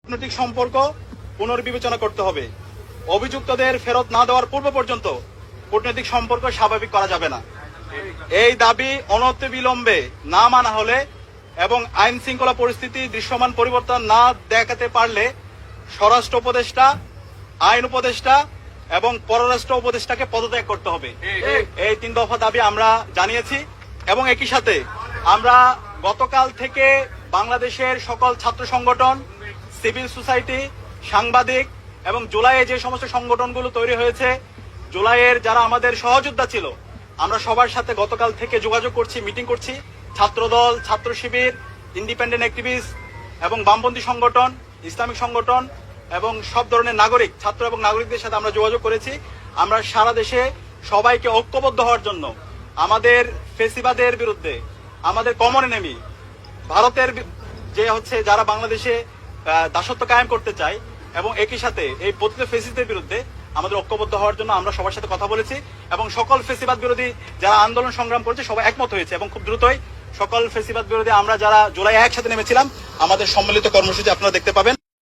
কূটনৈতিক সম্পর্ক পুনর্বিবেচনা করতে হবে। অভিযুক্তদের ফেরত না দেওয়ার পূর্ব পর্যন্ত কূটনৈতিক সম্পর্ক স্বাভাবিক করা যাবে না। এই দাবি অনতিবিলম্বে না মানা হলে এবং আইন শৃঙ্খলা পরিস্থিতি দৃশ্যমান পরিবর্তন না দেখাতে পারলে স্বরাষ্ট্র উপদেষ্টা, আইন উপদেষ্টা এবং পররাষ্ট্র উপদেষ্টাকে পদত্যাগ করতে হবে। এই 3 দফা দাবি আমরা জানিয়েছি এবং একই সাথে আমরা গতকাল থেকে বাংলাদেশের সকল ছাত্র সংগঠন, সিভিল সোসাইটি, সাংবাদিক এবং জুলাইয়ে যে সমস্ত সংগঠনগুলো তৈরি হয়েছে, জুলাইয়ের যারা আমাদের সহযোদ্ধা ছিল, আমরা সবার সাথে গতকাল থেকে যোগাযোগ করছি, মিটিং করছি। ছাত্রদল, ছাত্র শিবির, ইন্ডিপেন্ডেন্ট অ্যাক্টিভিস্ট এবং বামপন্থী সংগঠন, ইসলামিক সংগঠন এবং সব ধরনের নাগরিক, ছাত্র এবং নাগরিকদের সাথে আমরা যোগাযোগ করেছি। আমরা সারা দেশে সবাইকে ঐক্যবদ্ধ হওয়ার জন্য আমাদের ফেসিবাদের বিরুদ্ধে, আমাদের কমন এনিমি ভারতের যে যারা বাংলাদেশে দাসত্ব কায়েম করতে চায় এবং একই সাথে এই পতিত ফেসিস্টদের বিরুদ্ধে আমাদের ঐক্যবদ্ধ হওয়ার জন্য আমরা সবার সাথে কথা বলেছি এবং সকল ফেসিবাদ বিরোধী যারা আন্দোলন সংগ্রাম করেছে সবাই একমত হয়েছে এবং খুব দ্রুতই সকল ফেসিবাদ বিরোধী আমরা যারা জুলাই একসাথে নেমেছিলাম আমাদের সম্মিলিত কর্মসূচি আপনারা দেখতে পাবেন।